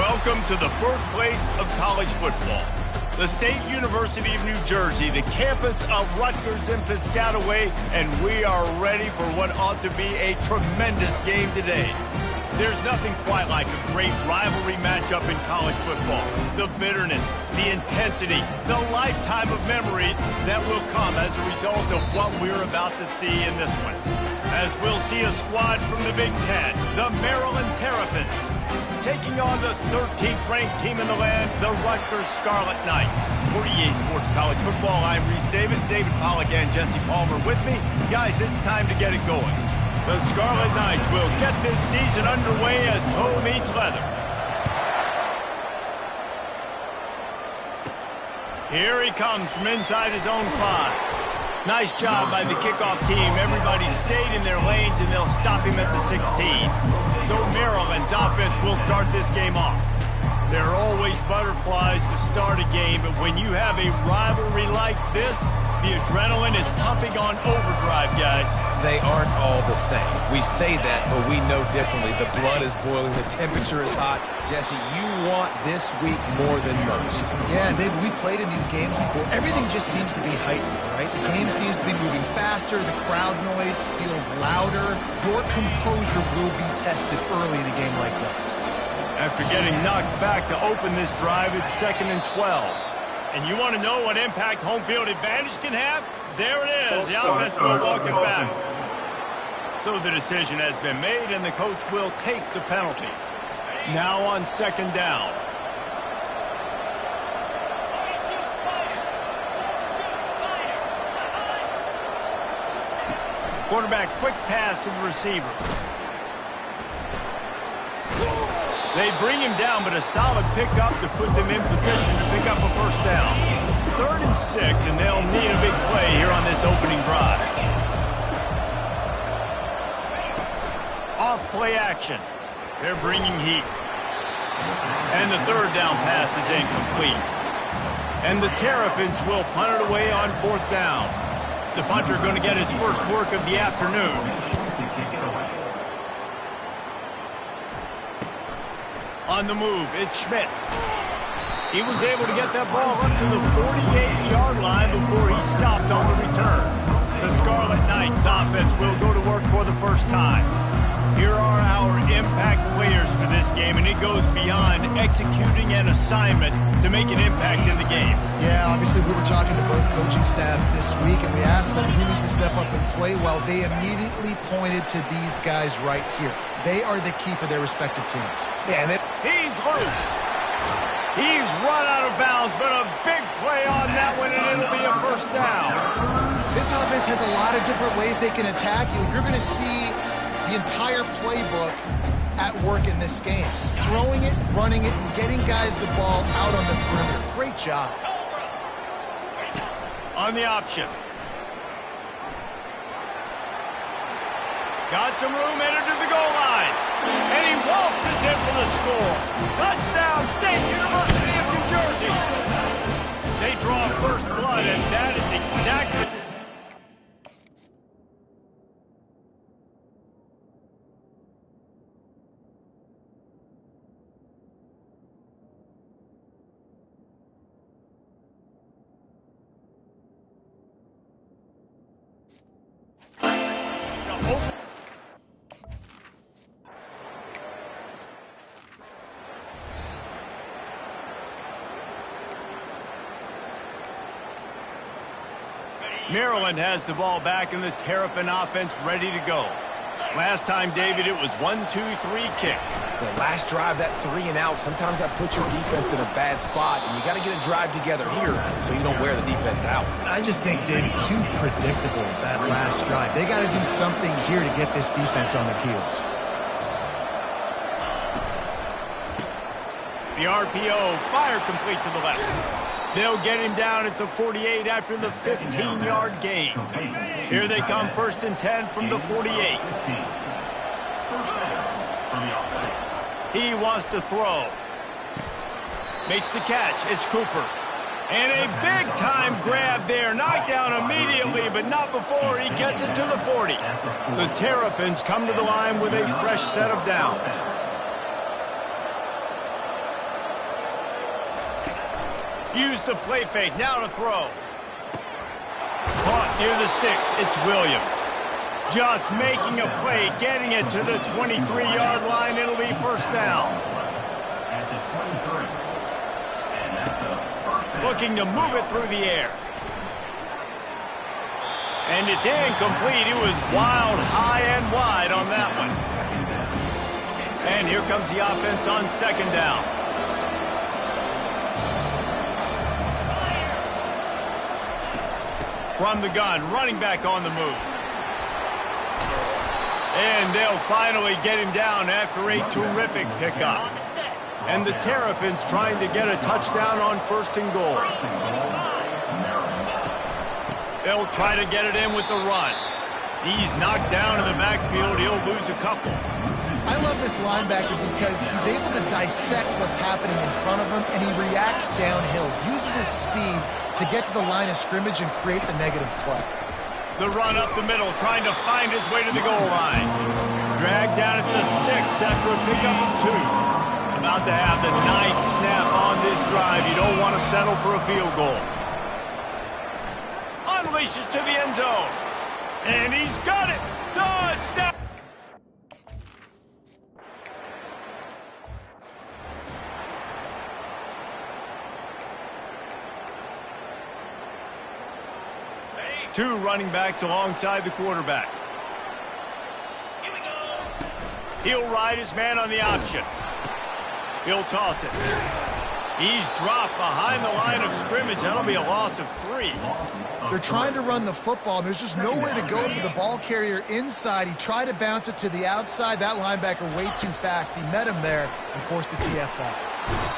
Welcome to the birthplace of college football. The State University of New Jersey, the campus of Rutgers and Piscataway, and we are ready for what ought to be a tremendous game today. There's nothing quite like a great rivalry matchup in college football. The bitterness, the intensity, the lifetime of memories that will come as a result of what we're about to see in this one. As we'll see a squad from the Big Ten, the Maryland Terrapins, taking on the 13th ranked team in the land, the Rutgers Scarlet Knights. For EA Sports College Football, I'm Reese Davis, David Pollack and Jesse Palmer with me. Guys, it's time to get it going. The Scarlet Knights will get this season underway as toe meets leather. Here he comes from inside his own 5. Nice job by the kickoff team. Everybody stayed in their lanes, and they'll stop him at the 16. So Maryland's offense will start this game off. There are always butterflies to start a game, but when you have a rivalry like this, the adrenaline is pumping on overdrive, guys. They aren't all the same. We say that, but we know differently. The blood is boiling, the temperature is hot. Jesse, you want this week more than most. Yeah, David, we played in these games before. Everything just seems to be heightened, right? The game seems to be moving faster. The crowd noise feels louder. Your composure will be tested early in a game like this. After getting knocked back to open this drive, it's 2nd and 12. And you want to know what impact home field advantage can have? There it is. The offense will walk it back. So the decision has been made, and the coach will take the penalty. Now on 2nd down. Quarterback, quick pass to the receiver. They bring him down, but a solid pickup to put them in position to pick up a first down. 3rd and 6, and they'll need a big play here on this opening drive. Off play action. They're bringing heat. And the 3rd down pass is incomplete. And the Terrapins will punt it away on 4th down. The punter going to get his first work of the afternoon. On the move, it's Schmidt. He was able to get that ball up to the 48-yard line before he stopped on the return. The Scarlet Knights offense will go to work for the first time. Here are our impact players for this game, and it goes beyond executing an assignment to make an impact in the game. Yeah, obviously we were talking to both coaching staffs this week, and we asked them who needs to step up and play well. They immediately pointed to these guys right here. They are the key for their respective teams. Yeah, and he's loose. He's run out of bounds, but a big play on that one, and it'll be a first down. This offense has a lot of different ways they can attack you. You're going to see the entire playbook at work in this game. Throwing it, running it, and getting guys the ball out on the perimeter. Great job. On the option. Got some room, entered to the goal line. And he waltzes in for the score. Touchdown, State University of New Jersey. They draw first blood, and that is exactly... Maryland has the ball back, and the Terrapin offense ready to go. Last time, David, it was 1-2-3 kick. The last drive, that 3 and out, sometimes that puts your defense in a bad spot, and you got to get a drive together here so you don't wear the defense out. I just think, David, too predictable that last drive. They got to do something here to get this defense on their heels. The RPO, fire complete to the left. They'll get him down at the 48 after the 15-yard gain. Here they come, 1st and 10 from the 48. He wants to throw. Makes the catch. It's Cooper. And a big-time grab there. Knocked down immediately, but not before he gets it to the 40. The Terrapins come to the line with a fresh set of downs. Use the play fake. Now to throw. Caught near the sticks. It's Williams. Just making a play, getting it to the 23-yard line. It'll be first down. Looking to move it through the air. And it's incomplete. It was wild, high and wide on that one. And here comes the offense on second down. From the gun, running back on the move. And they'll finally get him down after a terrific pickup. And the Terrapins trying to get a touchdown on first and goal. They'll try to get it in with the run. He's knocked down in the backfield. He'll lose a couple. I love this linebacker because he's able to dissect what's happening in front of him, and he reacts downhill, uses his speed to get to the line of scrimmage and create the negative play. The run up the middle, trying to find his way to the goal line. Dragged down at the 6 after a pickup of 2. About to have the 9th snap on this drive. You don't want to settle for a field goal. Unleashes to the end zone. And he's got it. Touchdown. Two running backs alongside the quarterback. Here we go. He'll ride his man on the option. He'll toss it. He's dropped behind the line of scrimmage. That'll be a loss of 3. They're trying to run the football, and there's just nowhere to go for the ball carrier inside. He tried to bounce it to the outside. That linebacker way too fast. He met him there and forced the TFL.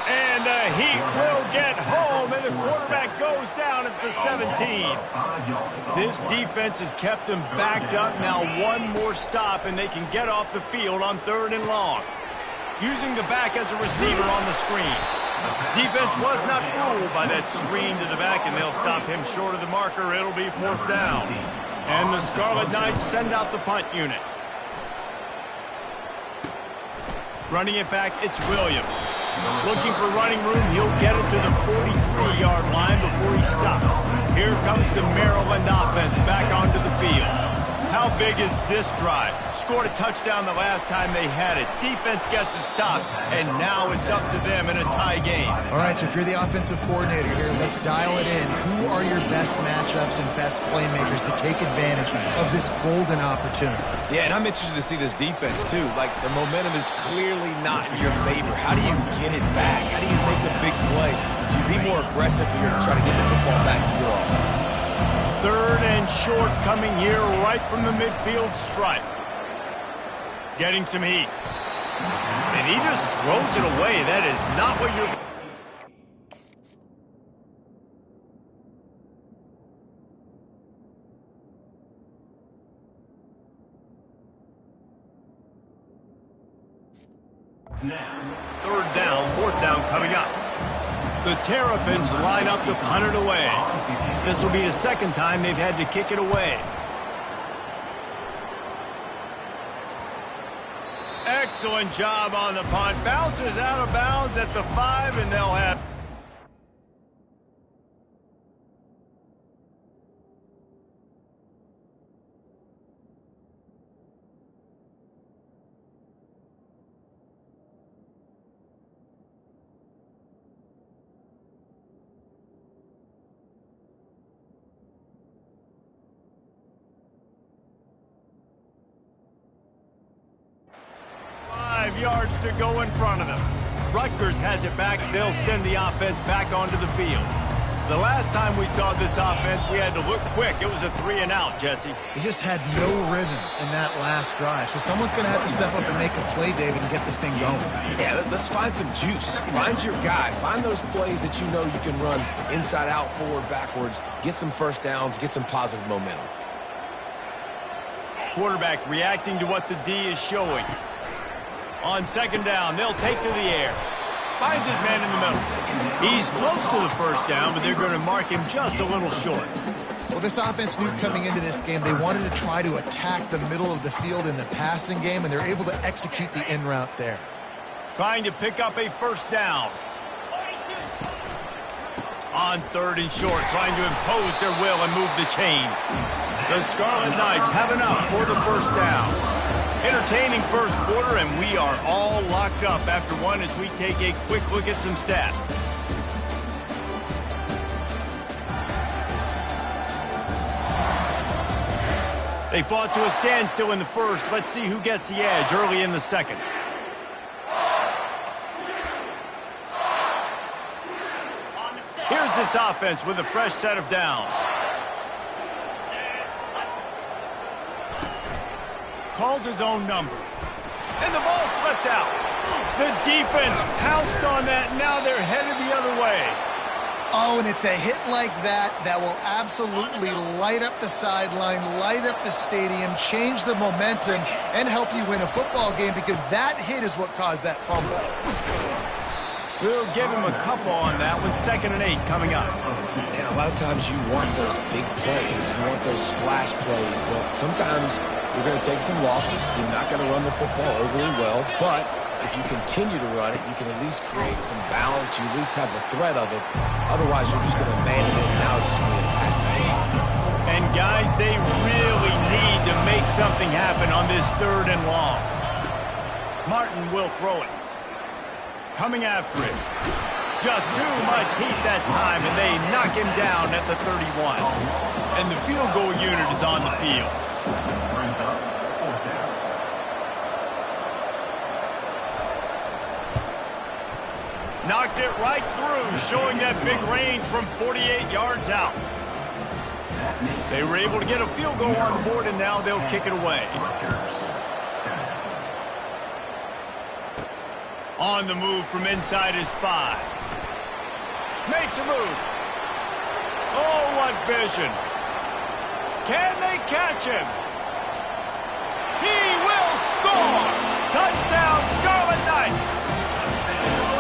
And the Heat will get home, and the quarterback goes down at the 17. This defense has kept them backed up. Now one more stop, and they can get off the field on 3rd and long. Using the back as a receiver on the screen. Defense was not fooled by that screen to the back, and they'll stop him short of the marker. It'll be 4th down. And the Scarlet Knights send out the punt unit. Running it back, it's Williams. Looking for running room, he'll get it to the 43-yard line before he stopped. Here comes the Maryland offense back onto the field. How big is this drive? Scored a touchdown the last time they had it. Defense gets a stop, and now it's up to them in a tie game. All right, so if you're the offensive coordinator here, let's dial it in. Who are your best matchups and best playmakers to take advantage of this golden opportunity? Yeah, and I'm interested to see this defense, too. Like, the momentum is clearly not in your favor. How do you get it back? How do you make a big play? You be more aggressive here to try to get the football back to your offense. 3rd and short coming here right from the midfield stripe. Getting some heat. And he just throws it away. That is not what you're... Third down, 4th down coming up. The Terrapins line up to punt it away. This will be the 2nd time they've had to kick it away. Excellent job on the punt. Bounces out of bounds at the 5, and they'll have... yards to go in front of them. Rutgers has it back. They'll send the offense back onto the field. The last time we saw this offense, we had to look quick. It was a 3-and-out, Jesse. They just had no rhythm in that last drive. So someone's going to have to step up and make a play, David, and get this thing going. Yeah, let's find some juice. Find your guy. Find those plays that you know you can run inside out, forward, backwards. Get some first downs. Get some positive momentum. Quarterback reacting to what the D is showing. On 2nd down, they'll take to the air. Finds his man in the middle. He's close to the 1st down, but they're going to mark him just a little short. Well, this offense knew coming into this game they wanted to try to attack the middle of the field in the passing game, and they're able to execute the in route there. Trying to pick up a 1st down. On 3rd and short, trying to impose their will and move the chains. The Scarlet Knights have enough for the first down. Entertaining first quarter, and we are all locked up after one as we take a quick look at some stats. They fought to a standstill in the first. Let's see who gets the edge early in the second. Here's this offense with a fresh set of downs. Calls his own number. And the ball slipped out. The defense pounced on that. Now they're headed the other way. Oh, and it's a hit like that that will absolutely light up the sideline, light up the stadium, change the momentum, and help you win a football game, because that hit is what caused that fumble. We'll give him a couple on that one. 2nd and 8 coming up. And a lot of times you want those big plays. You want those splash plays. But sometimes you're going to take some losses. You're not going to run the football overly well. But if you continue to run it, you can at least create some balance. You at least have the threat of it. Otherwise, you're just going to abandon it. And now it's just going to be a passing game. And, guys, they really need to make something happen on this 3rd and long. Martin will throw it. Coming after it. Just too much heat that time, and they knock him down at the 31. And the field goal unit is on the field. Knocked it right through, showing that big range from 48 yards out. They were able to get a field goal on the board, and now they'll kick it away. On the move from inside his 5. Makes a move. Oh, what vision. Can they catch him? He will score! Touchdown, Scarlet Knights!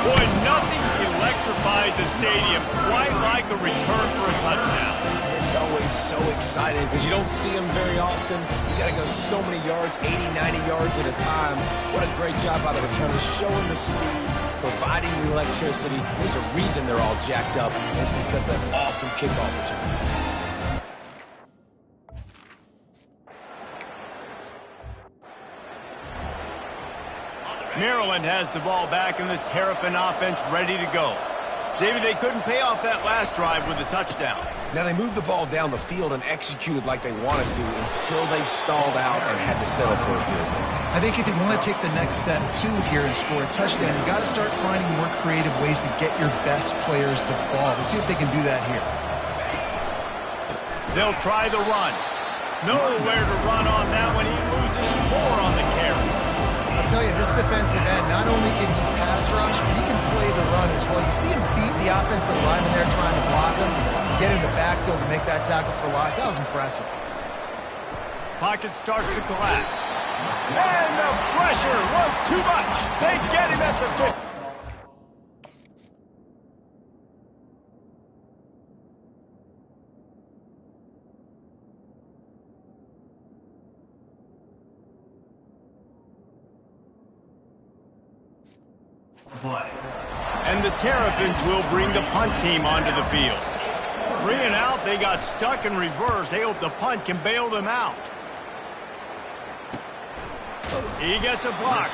Boy, nothing electrifies a stadium quite like a return for a touchdown. It's always so exciting because you don't see them very often. You got to go so many yards, 80, 90 yards at a time. What a great job by the returners, showing the speed, providing the electricity. There's a reason they're all jacked up, and it's because of that awesome kickoff return. Maryland has the ball back and the Terrapin offense ready to go. David, they couldn't pay off that last drive with a touchdown. Now, they moved the ball down the field and executed like they wanted to until they stalled out and had to settle for a field goal. I think if you want to take the next step, too, here and score a touchdown, you got to start finding more creative ways to get your best players the ball. Let's see if they can do that here. They'll try the run. Nowhere to run on that one. He loses 4 on the carry. I'll tell you, this defensive end, not only can he pass rush, but he can play the run as well. You see him beat the offensive lineman there trying to block him, get in the backfield to make that tackle for loss. That was impressive. Pocket starts to collapse. And the pressure was too much. They get him at the 50. And the Terrapins will bring the punt team onto the field. 3 and out, they got stuck in reverse. They hope the punt can bail them out. He gets a block.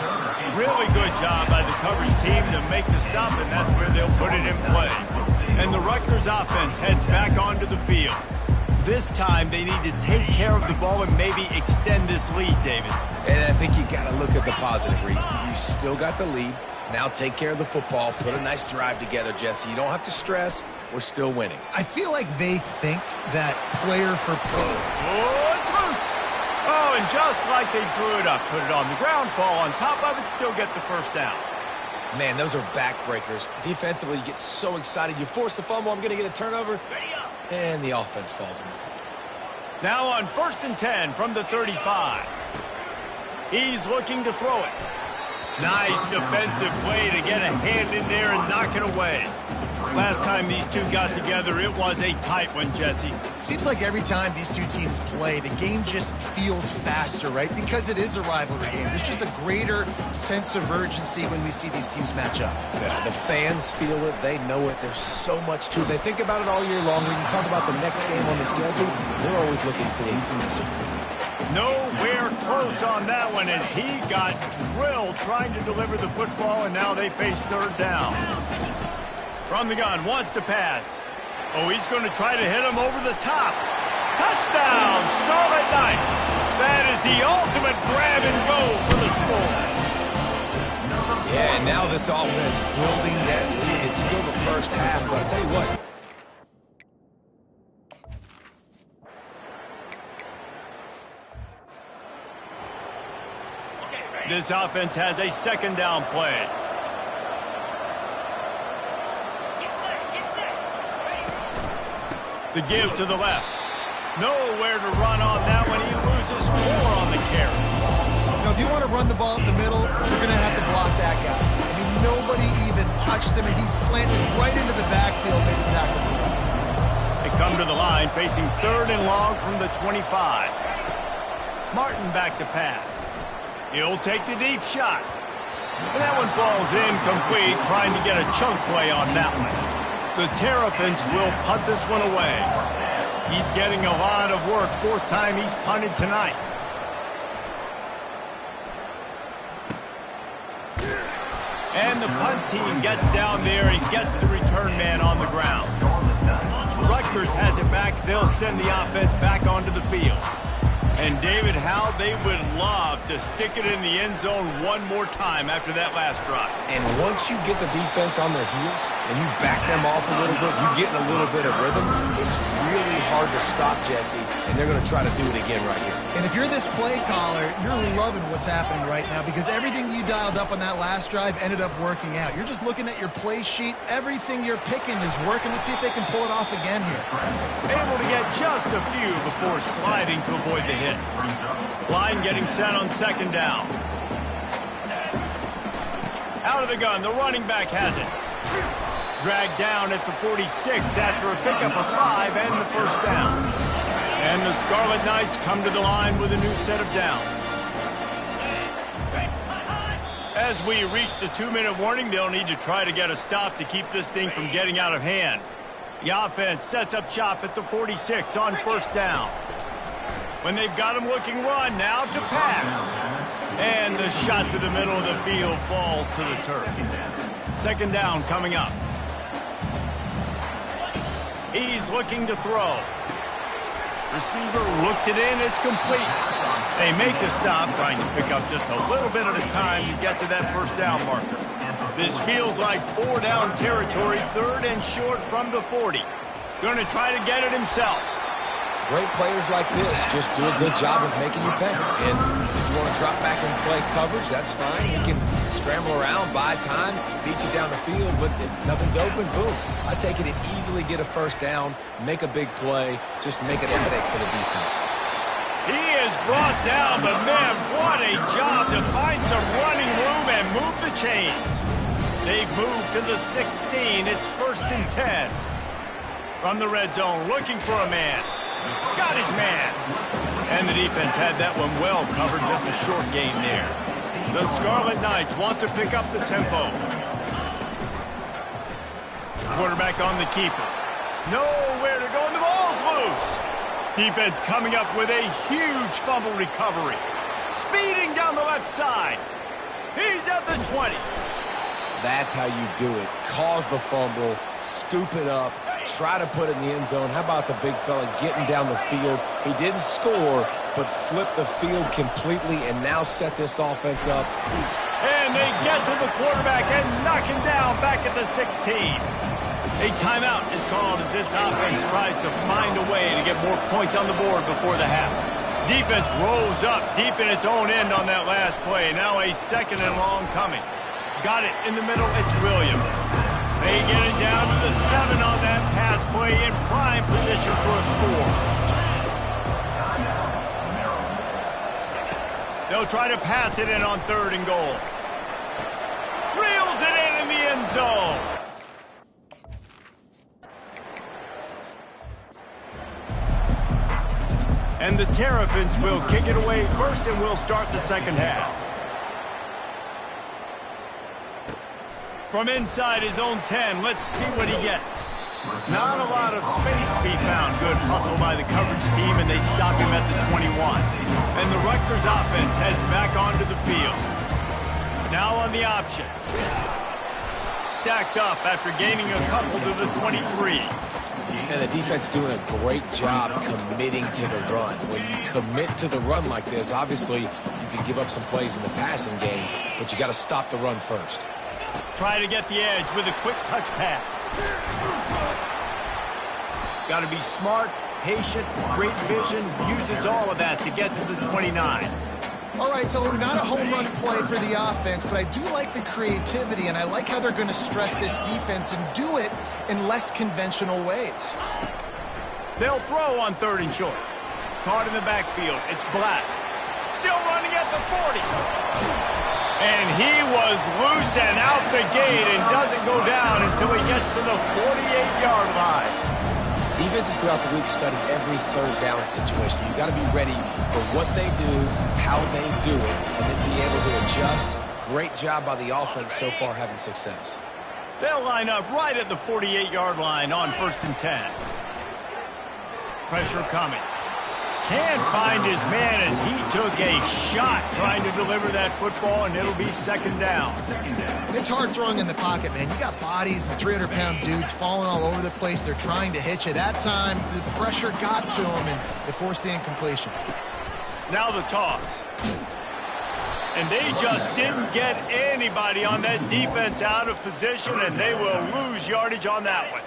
Really good job by the coverage team to make the stop, and that's where they'll put it in play. And the Rutgers offense heads back onto the field. This time, they need to take care of the ball and maybe extend this lead, David. And I think you got to look at the positive reason. You still got the lead. Now take care of the football. Put a nice drive together, Jesse. You don't have to stress. We're still winning. I feel like they think that player for player. Oh, it's loose. Oh, and just like they drew it up, put it on the ground, fall on top of it, still get the first down. Man, those are backbreakers. Defensively, you get so excited. You force the fumble. I'm going to get a turnover. And the offense falls in the fumble. Now on 1st and 10 from the 35. He's looking to throw it. Nice defensive play to get a hand in there and knock it away. Last time these two got together, it was a tight one, Jesse. Seems like every time these two teams play, the game just feels faster, right? Because it is a rivalry game. There's just a greater sense of urgency when we see these teams match up. Yeah, the fans feel it. They know it. There's so much to it. They think about it all year long. We can talk about the next game on the schedule. They're always looking forward to this one. Nowhere close on that one as he got drilled trying to deliver the football, and now they face third down. From the gun, wants to pass. Oh, he's going to try to hit him over the top. Touchdown, Scarlet Knights. That is the ultimate grab and go for the score. Yeah, and now this offense building that lead. It's still the first half, but I'll tell you what. This offense has a second down play. The give to the left. Nowhere to run on that one. He loses 4 on the carry. You know, if you want to run the ball up the middle, you're going to have to block that guy. I mean, nobody even touched him, and he slanted right into the backfield, made the tackle for loss. They come to the line, facing third and long from the 25. Martin back to pass. He'll take the deep shot. And that one falls incomplete, trying to get a chunk play on that one. The Terrapins will punt this one away. He's getting a lot of work. 4th time he's punted tonight. And the punt team gets down there and gets the return man on the ground. Rutgers has it back. They'll send the offense back onto the field. And David, how they would love to stick it in the end zone one more time after that last drive. And once you get the defense on their heels and you back them off a little bit, you get in a little bit of rhythm, it's really hard to stop, Jesse, and they're going to try to do it again right here. And if you're this play caller, you're loving what's happening right now because everything you dialed up on that last drive ended up working out. You're just looking at your play sheet. Everything you're picking is working. Let's see if they can pull it off again here. Able to get just a few before sliding to avoid the hit. Line getting set on second down. Out of the gun, the running back has it. Dragged down at the 46 after a pickup of 5 and the first down. And the Scarlet Knights come to the line with a new set of downs. As we reach the 2-minute warning, they'll need to try to get a stop to keep this thing from getting out of hand. The offense sets up shop at the 46 on first down. When they've got him looking run, now to pass. And the shot to the middle of the field falls to the turf. Second down coming up. He's looking to throw. Receiver looks it in, it's complete. They make the stop, trying to pick up just a little bit at a time to get to that first down marker. This feels like 4-down territory, 3rd and short from the 40. Going to try to get it himself. Great players like this just do a good job of making you pay. And if you want to drop back and play coverage, that's fine. You can scramble around, buy time, beat you down the field, but if nothing's open, boom. I take it and easily get a first down, make a big play, just make it a headache for the defense. He is brought down, but man, what a job to find some running room and move the chains. They've moved to the 16. It's 1st and 10. From the red zone, looking for a man. Got his man. And the defense had that one well covered, just a short gain there. The Scarlet Knights want to pick up the tempo. Quarterback on the keeper. Nowhere to go, and the ball's loose. Defense coming up with a huge fumble recovery. Speeding down the left side. He's at the 20. That's how you do it. Cause the fumble, scoop it up, try to put it in the end zone. How about the big fella getting down the field? He didn't score, but flipped the field completely and now set this offense up. And they get to the quarterback and knock him down back at the 16. A timeout is called as this offense tries to find a way to get more points on the board before the half. Defense rolls up deep in its own end on that last play. Now a 2nd and long coming. Got it in the middle, it's Williams. They get it down to the 7 on that pass play in prime position for a score. They'll try to pass it in on 3rd and goal. Reels it in the end zone. And the Terrapins will kick it away first, and we'll start the second half. From inside his own 10, let's see what he gets. Not a lot of space to be found. Good hustle by the coverage team, and they stop him at the 21. And the Rutgers offense heads back onto the field. Now on the option. Stacked up after gaining a couple to the 23. And the defense doing a great job committing to the run. When you commit to the run like this, obviously you can give up some plays in the passing game, but you got to stop the run first. Try to get the edge with a quick touch pass. Got to be smart, patient, great vision, uses all of that to get to the 29. All right, so not a home run play for the offense, but I do like the creativity, and I like how they're going to stress this defense and do it in less conventional ways. They'll throw on 3rd and short. Caught in the backfield. It's Black. Still running at the 40. And he was loose and out the gate and doesn't go down until he gets to the 48-yard line. Defenses throughout the week study every third down situation. You got to be ready for what they do, how they do it, and then be able to adjust. Great job by the offense so far having success. They'll line up right at the 48-yard line on 1st and 10. Pressure coming. Can't find his man as he took a shot trying to deliver that football, and it'll be 2nd down. It's hard throwing in the pocket, man. You got bodies and 300-pound dudes falling all over the place. They're trying to hit you. That time, the pressure got to him, and it forced the incompletion. Now the toss. And they just didn't get anybody on that defense out of position, and they will lose yardage on that one.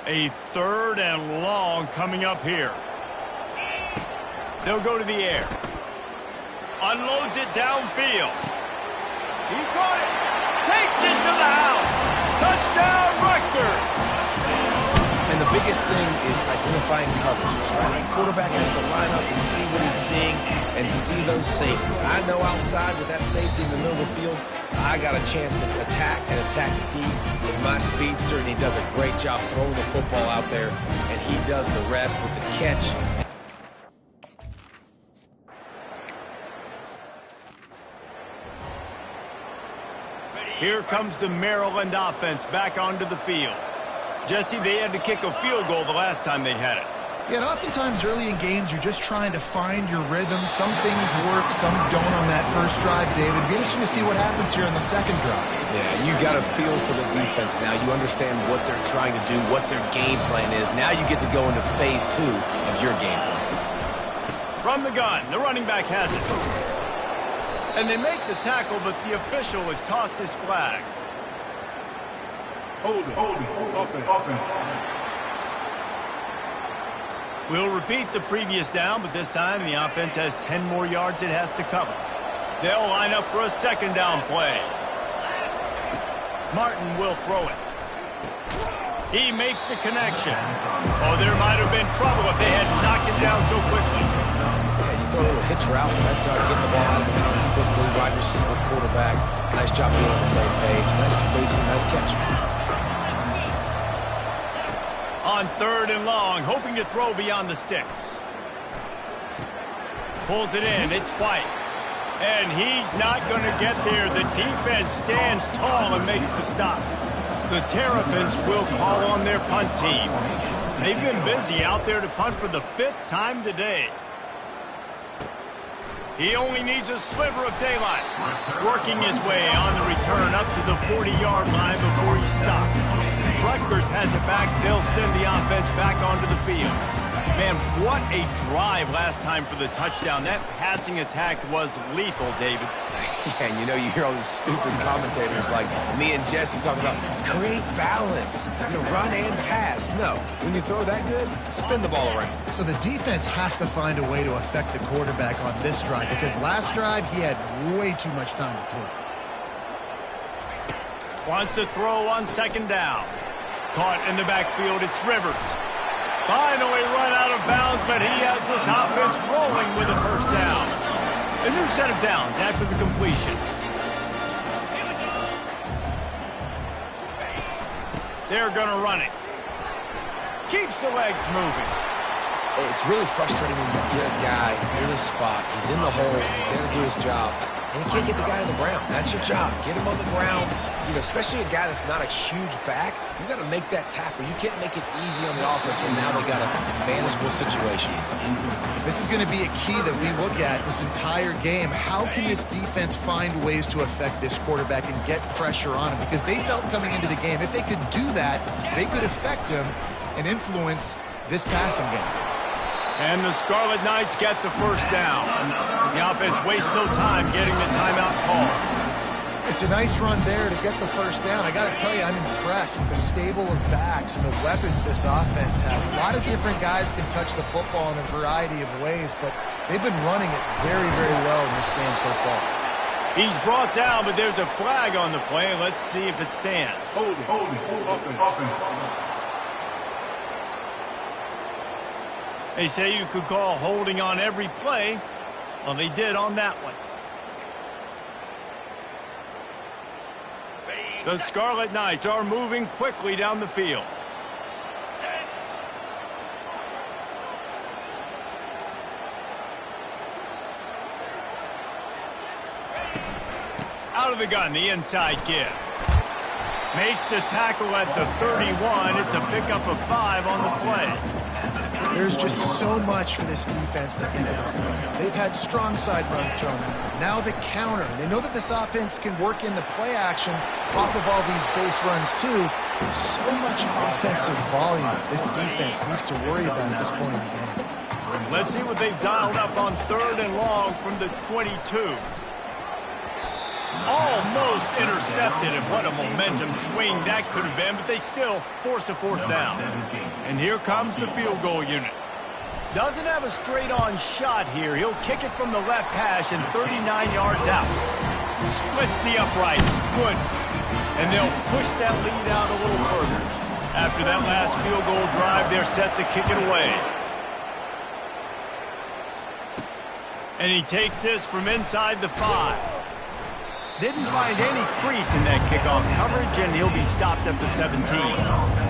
A 3rd and long coming up here. They'll go to the air. Unloads it downfield. He caught it. Takes it to the house. Touchdown, Rutgers. And the biggest thing is identifying coverages, right? Quarterback has to line up and see what he's seeing and see those safeties. I know outside with that safety in the middle of the field, I got a chance to attack and attack deep with my speedster, and he does a great job throwing the football out there, and he does the rest with the catch. Here comes the Maryland offense back onto the field. Jesse, they had to kick a field goal the last time they had it. Yeah, and oftentimes early in games, you're just trying to find your rhythm. Some things work, some don't on that first drive, David. It'll be interesting to see what happens here on the second drive. Yeah, you got a feel for the defense now. You understand what they're trying to do, what their game plan is. Now you get to go into phase 2 of your game plan. From the gun, the running back has it. And they make the tackle, but the official has tossed his flag. Hold it. Offense. We'll repeat the previous down, but this time the offense has 10 more yards it has to cover. They'll line up for a 2nd down play. Martin will throw it. He makes the connection. Oh, there might have been trouble if they had knocked him down so quickly. A little hitch route. Nice job getting the ball out of his hands quickly. Wide receiver, quarterback. Nice job being on the same page. Nice completion, nice catch. On 3rd and long, hoping to throw beyond the sticks. Pulls it in. It's White. And he's not going to get there. The defense stands tall and makes the stop. The Terrapins will call on their punt team. They've been busy out there to punt for the 5th time today. He only needs a sliver of daylight. Working his way on the return up to the 40-yard line before he stops. Rutgers has it back. They'll send the offense back onto the field. Man, what a drive last time for the touchdown. That passing attack was lethal, David. Yeah, and you know, you hear all these stupid commentators like me and Jesse talking about create balance, run and pass. No, when you throw that good, spin the ball around. So the defense has to find a way to affect the quarterback on this drive, because last drive he had way too much time to throw. Wants to throw on 2nd down. Caught in the backfield, it's Rivers. Finally run out of bounds, but he has this offense rolling with a 1st down. A new set of downs after the completion. They're going to run it. Keeps the legs moving. It's really frustrating when you get a guy in his spot. He's in the hole. He's there to do his job. And you can't get the guy on the ground. That's your job. Get him on the ground. You know, especially a guy that's not a huge back. You got to make that tackle. You can't make it easy on the offense when now they got a manageable situation. This is going to be a key that we look at this entire game. How can this defense find ways to affect this quarterback and get pressure on him? Because they felt coming into the game, if they could do that, they could affect him and influence this passing game. And the Scarlet Knights get the first down. The offense wastes no time getting the timeout call. It's a nice run there to get the first down. I got to tell you, I'm impressed with the stable of backs and the weapons this offense has. A lot of different guys can touch the football in a variety of ways, but they've been running it very, very well in this game so far. He's brought down, but there's a flag on the play. Let's see if it stands. Hold it. They say you could call holding on every play. Well, they did on that one. The Scarlet Knights are moving quickly down the field. Out of the gun, the inside give. Makes the tackle at the 31. It's a pickup of 5 on the play. There's just so much for this defense to think about. They've had strong side runs thrown at them. Now the counter. They know that this offense can work in the play action off of all these base runs too. So much offensive volume this defense needs to worry about at this point in the game. Let's see what they've dialed up on 3rd and long from the 22. Almost intercepted, and what a momentum swing that could have been, but they still force a 4th down. And here comes the field goal unit. Doesn't have a straight-on shot here. He'll kick it from the left hash and 39 yards out. Splits the uprights. Good. And they'll push that lead out a little further. After that last field goal drive, they're set to kick it away. And he takes this from inside the 5. Didn't find any crease in that kickoff coverage, and he'll be stopped at the 17.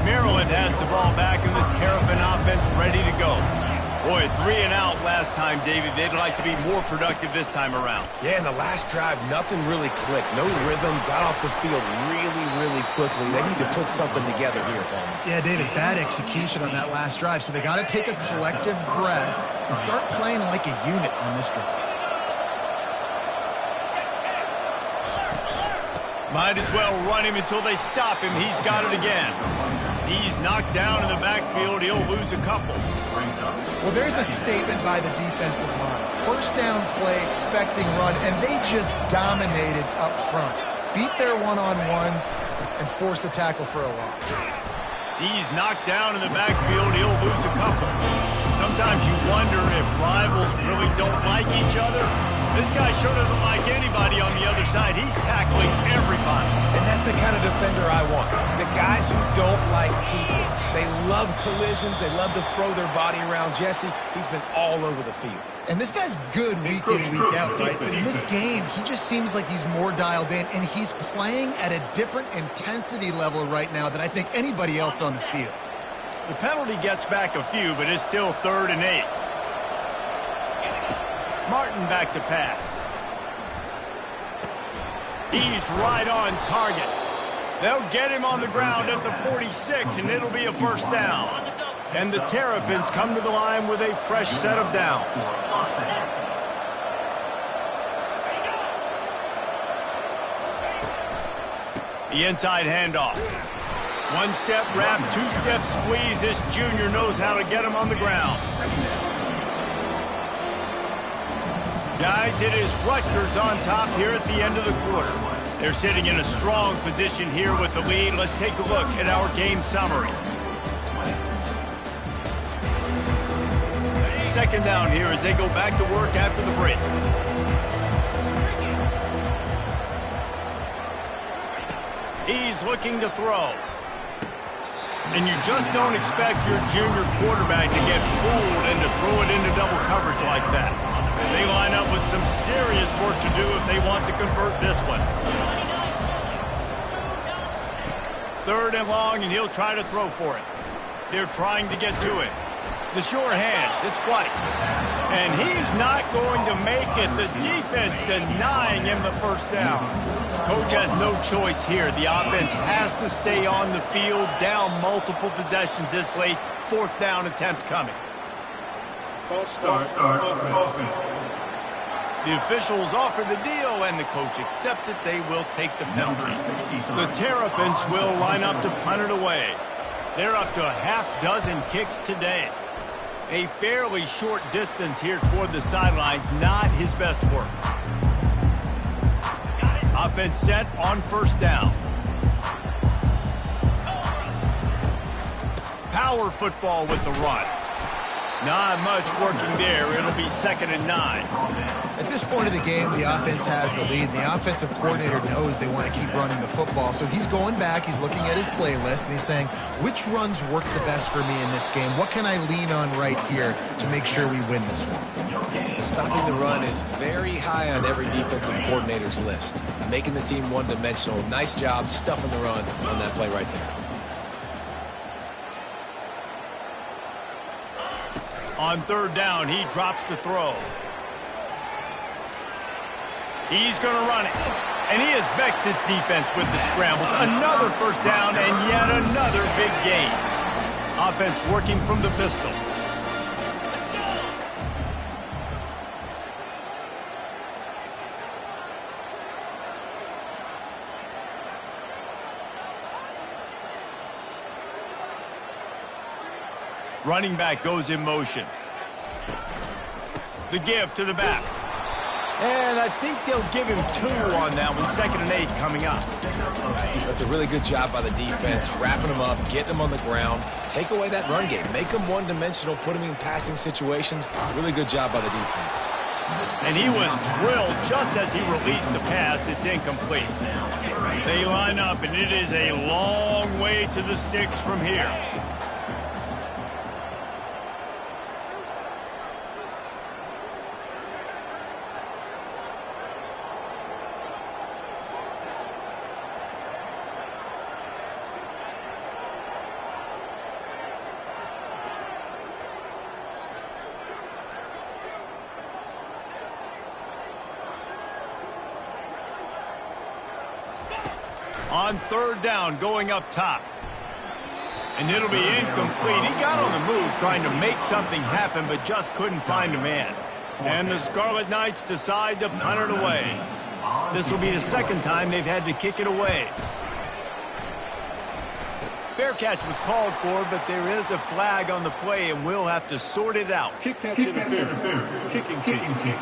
Maryland has the ball back, and the Terrapin offense ready to go. Boy, 3 and out last time, David. They'd like to be more productive this time around. Yeah, in the last drive, nothing really clicked. No rhythm, got off the field really, really quickly. They need to put something together here, Tom. Yeah, David, bad execution on that last drive, so they got to take a collective breath and start playing like a unit on this drive. Might as well run him until they stop him. He's got it again. He's knocked down in the backfield. He'll lose a couple. Well, there's a statement by the defensive line. First down play, expecting run, and they just dominated up front. Beat their one-on-ones and force a tackle for a loss. He's knocked down in the backfield. He'll lose a couple. Sometimes you wonder if rivals really don't like each other. This guy sure doesn't like anybody on the other side. He's tackling everybody. And that's the kind of defender I want. The guys who don't like people. They love collisions. They love to throw their body around. Jesse, he's been all over the field. And this guy's good week in, week out, right? But in this game, he just seems like he's more dialed in, and he's playing at a different intensity level right now than I think anybody else on the field. The penalty gets back a few, but it's still 3rd and 8. Martin back to pass. He's right on target. They'll get him on the ground at the 46, and it'll be a 1st down. And the Terrapins come to the line with a fresh set of downs. The inside handoff. 1-step wrap, 2-step squeeze. This junior knows how to get him on the ground. Guys, it is Rutgers on top here at the end of the quarter. They're sitting in a strong position here with the lead. Let's take a look at our game summary. 2nd down here as they go back to work after the break. He's looking to throw. And you just don't expect your junior quarterback to get fooled and to throw it into double coverage like that. They line up with some serious work to do if they want to convert this one. 3rd and long, and he'll try to throw for it. They're trying to get to it. The sure hands, it's White. And he's not going to make it. The defense denying him the first down. Coach has no choice here. The offense has to stay on the field, down multiple possessions this late. Fourth down attempt coming. False start. Offense. The officials offer the deal, and the coach accepts it. They will take the penalty. The Terrapins will line up to punt it away. They're up to a half dozen kicks today. A fairly short distance here toward the sidelines, not his best work. Offense set on first down. Power football with the run. Not much working there. It'll be 2nd and 9. At this point of the game, the offense has the lead. And the offensive coordinator knows they want to keep running the football. So he's going back, he's looking at his playlist, and he's saying, which runs work the best for me in this game? What can I lean on right here to make sure we win this one? Stopping the run is very high on every defensive coordinator's list. Making the team one-dimensional. Nice job stuffing the run on that play right there. On third down, he drops to throw. He's going to run it. And he has vexed his defense with the scrambles. Another first down and yet another big gain. Offense working from the pistol. Running back goes in motion. The give to the back. And I think they'll give him 2 on that one. 2nd and 8 coming up. That's a really good job by the defense, wrapping them up, getting them on the ground. Take away that run game. Make them one-dimensional, put them in passing situations. Really good job by the defense. And he was drilled just as he released the pass. It's incomplete. They line up, and it is a long way to the sticks from here. On third down, going up top. And it'll be incomplete. He got on the move trying to make something happen, but just couldn't find a man. And the Scarlet Knights decide to punt it away. This will be the 2nd time they've had to kick it away. Fair catch was called for, but there is a flag on the play, and we'll have to sort it out. Kick catch interference. Kicking team.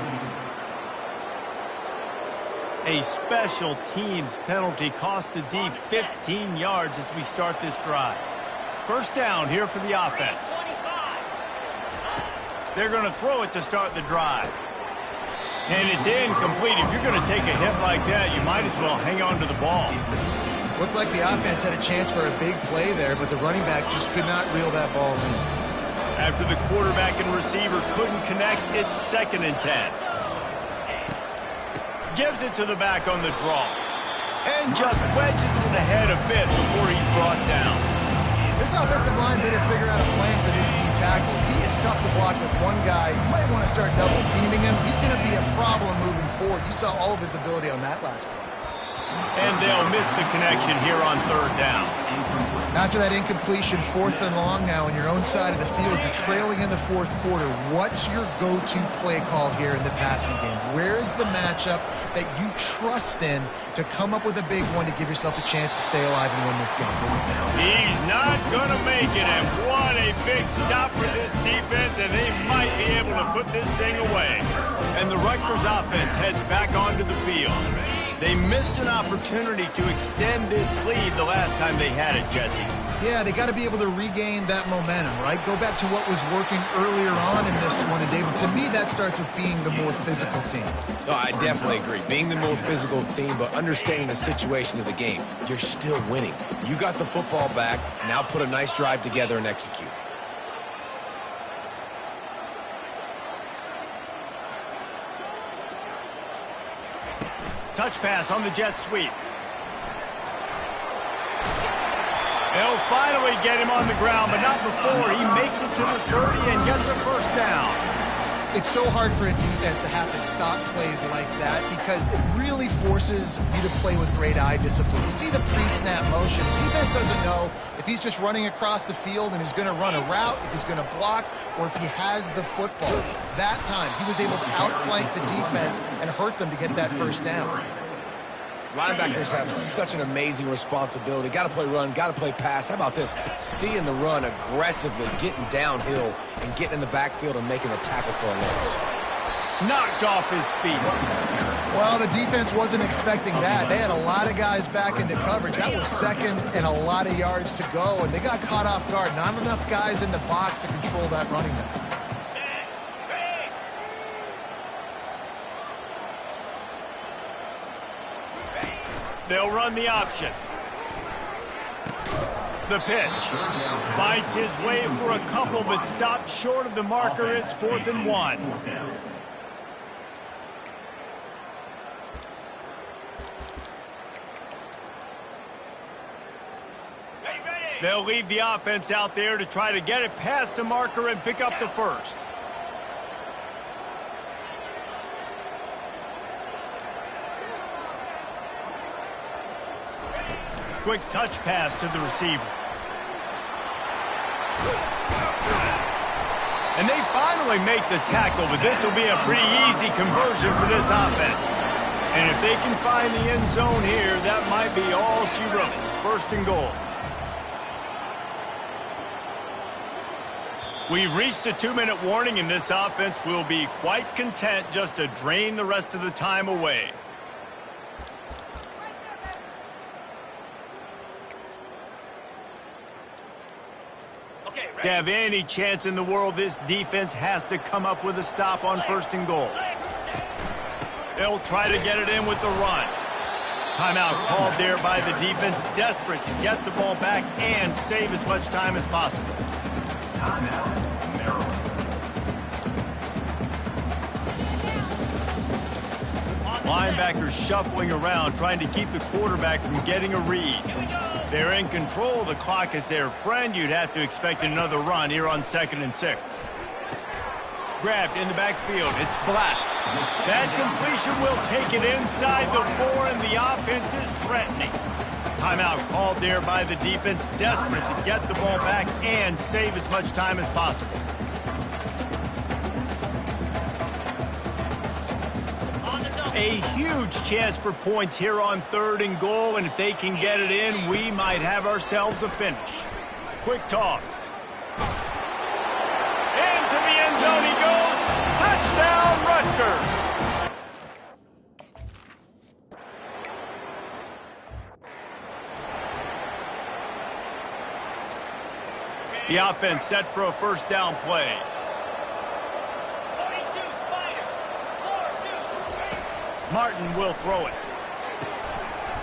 A special teams penalty cost the D 15 yards as we start this drive. First down here for the offense. They're going to throw it to start the drive. And it's incomplete. If you're going to take a hit like that, you might as well hang on to the ball. Looked like the offense had a chance for a big play there, but the running back just could not reel that ball in. After the quarterback and receiver couldn't connect, it's 2nd and 10. Gives it to the back on the draw. And just wedges it ahead a bit before he's brought down. This offensive line better figure out a plan for this D tackle. He is tough to block with one guy. You might want to start double teaming him. He's going to be a problem moving forward. You saw all of his ability on that last play. And they'll miss the connection here on third down. After that incompletion, 4th and long now on your own side of the field. You're trailing in the 4th quarter. What's your go-to play call here in the passing game? Where is the matchup that you trust in to come up with a big one to give yourself a chance to stay alive and win this game? He's not going to make it, and what a big stop for this defense, and they might be able to put this thing away. And the Rutgers offense heads back onto the field. They missed an opportunity to extend this lead the last time they had it, Jesse. Yeah, they got to be able to regain that momentum, right? Go back to what was working earlier on in this one. And, David, to me, that starts with being the more physical team. No, I definitely agree. Being the more physical team, but understanding the situation of the game. You're still winning. You got the football back. Now put a nice drive together and execute. Touch pass on the jet sweep. They'll finally get him on the ground, but not before he makes it to to the 30 and gets a first down. It's so hard for a defense to have to stop plays like that because it really forces you to play with great eye discipline. You see the pre-snap motion. The defense doesn't know if he's just running across the field and is going to run a route, if he's going to block, or if he has the football. That time, he was able to outflank the defense and hurt them to get that first down. Linebackers have such an amazing responsibility. Got to play run, got to play pass. How about this? Seeing the run aggressively, getting downhill, and getting in the backfield and making a tackle for a loss. Knocked off his feet. Well, the defense wasn't expecting that. They had a lot of guys back into coverage. That was second and a lot of yards to go, and they got caught off guard. Not enough guys in the box to control that running back. They'll run the option. The pitch. Fights his way for a couple, but stopped short of the marker. It's 4th and 1. They'll leave the offense out there to try to get it past the marker and pick up the first. Quick touch pass to the receiver. And they finally make the tackle, but this will be a pretty easy conversion for this offense. And if they can find the end zone here, that might be all she wrote. 1st and goal. We've reached a 2-minute warning, and this offense will be quite content just to drain the rest of the time away. To have any chance in the world, this defense has to come up with a stop on 1st and goal. They'll try to get it in with the run. Timeout called there by the defense, desperate to get the ball back and save as much time as possible. Linebackers shuffling around, trying to keep the quarterback from getting a read. They're in control. The clock is their friend. You'd have to expect another run here on 2nd and 6. Grabbed in the backfield. It's Black. That completion will take it inside the 4, and the offense is threatening. Timeout called there by the defense, desperate to get the ball back and save as much time as possible. A huge chance for points here on 3rd and goal, and if they can get it in, we might have ourselves a finish. Quick toss. Into the end zone he goes. Touchdown, Rutgers. The offense set for a 1st down play. Martin will throw it.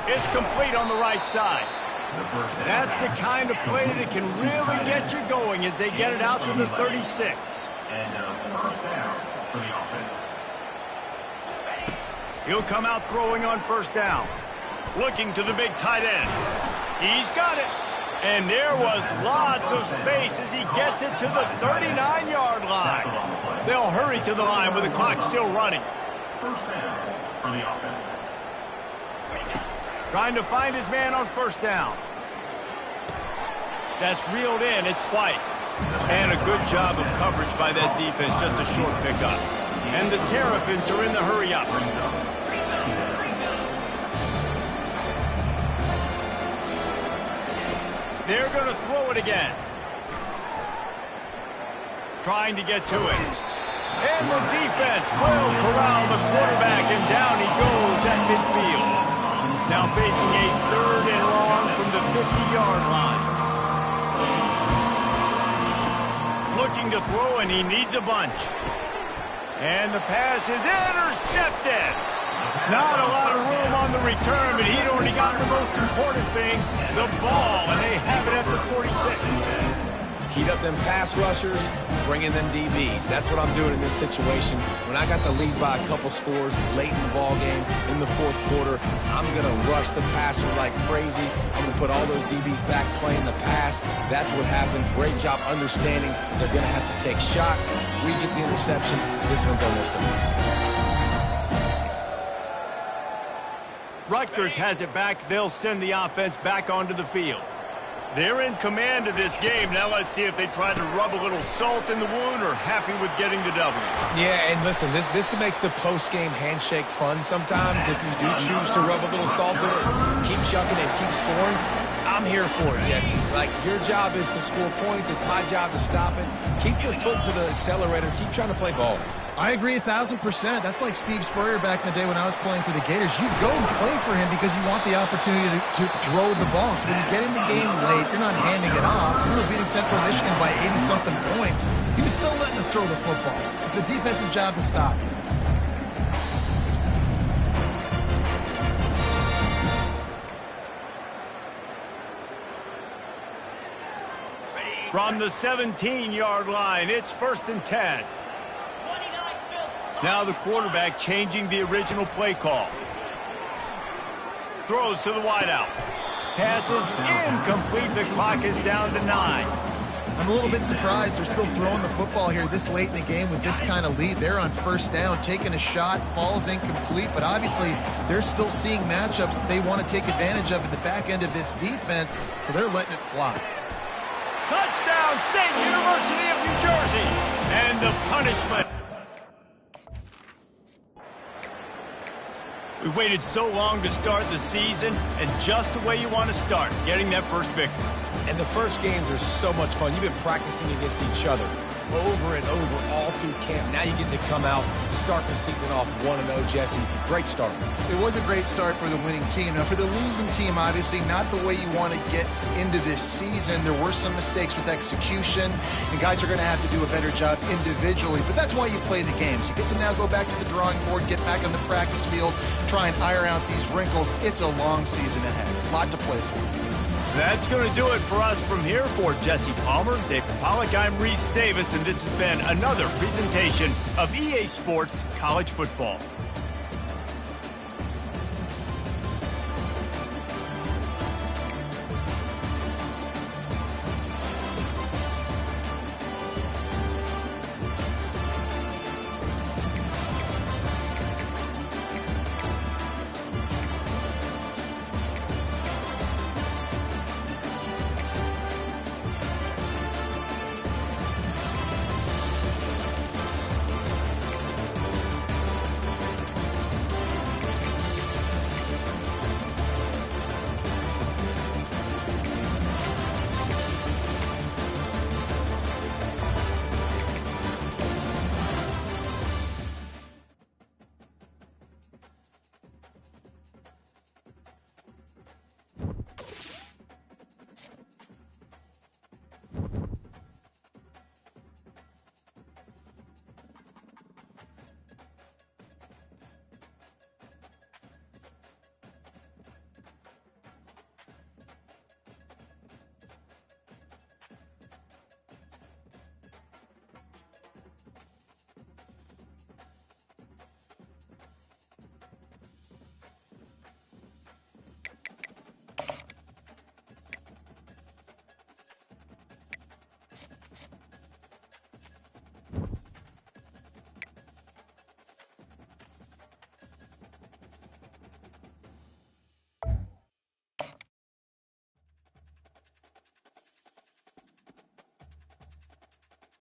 It's complete on the right side. That's the kind of play that can really get you going as they get it out to the 36. And first down for the offense. He'll come out throwing on 1st down. Looking to the big tight end. He's got it. And there was lots of space as he gets it to the 39-yard line. They'll hurry to the line with the clock still running. First down for the offense. Trying to find his man on 1st down. That's reeled in. It's White. And a good job of coverage by that defense. Just a short pickup. And the Terrapins are in the hurry up. They're going to throw it again. Trying to get to it. And the defense will corral the quarterback, and down he goes at midfield. Now facing a 3rd and long from the 50-yard line. Looking to throw, and he needs a bunch. And the pass is intercepted. Not a lot of room on the return, but he'd already got the most important thing, the ball, and they have it at the 46. Heat up them pass rushers, bring in them DBs. That's what I'm doing in this situation. When I got the lead by a couple scores late in the ball game, in the fourth quarter, I'm going to rush the passer like crazy. I'm going to put all those DBs back playing the pass. That's what happened. Great job understanding they're going to have to take shots. We get the interception. This one's almost over. Rutgers has it back. They'll send the offense back onto the field. They're in command of this game. Now let's see if they try to rub a little salt in the wound or happy with getting the W. Yeah, and listen, this makes the post-game handshake fun sometimes. If you do choose to rub a little salt in it, keep chucking and keep scoring. I'm here for it, Jesse. Like, your job is to score points. It's my job to stop it. Keep your foot to the accelerator. Keep trying to play ball. I agree 1,000%. That's like Steve Spurrier back in the day when I was playing for the Gators. You go and play for him because you want the opportunity to throw the ball. So when you get in the game late, you're not handing it off. We were beating Central Michigan by 80-something points. He was still letting us throw the football. It's the defense's job to stop it. From the 17-yard line, it's 1st and 10. Now the quarterback changing the original play call. Throws to the wideout. Passes incomplete. The clock is down to 9. I'm a little bit surprised they're still throwing the football here this late in the game with this kind of lead. They're on 1st down, taking a shot, falls incomplete, but obviously they're still seeing matchups that they want to take advantage of at the back end of this defense, so they're letting it fly. Touchdown, State University of New Jersey. And the punishment. We waited so long to start the season, and just the way you want to start, getting that first victory. And the first games are so much fun. You've been practicing against each other over and over all through camp. Now you get to come out, start the season off 1-0, Jesse. Great start. It was a great start for the winning team. Now, for the losing team, obviously not the way you want to get into this season. There were some mistakes with execution, and guys are going to have to do a better job individually, but that's why you play the games. You get to now go back to the drawing board, get back on the practice field, try and iron out these wrinkles. It's a long season ahead. A lot to play for. That's going to do it for us from here. For Jesse Palmer, Dave Pollock, I'm Reese Davis, and this has been another presentation of EA Sports College Football.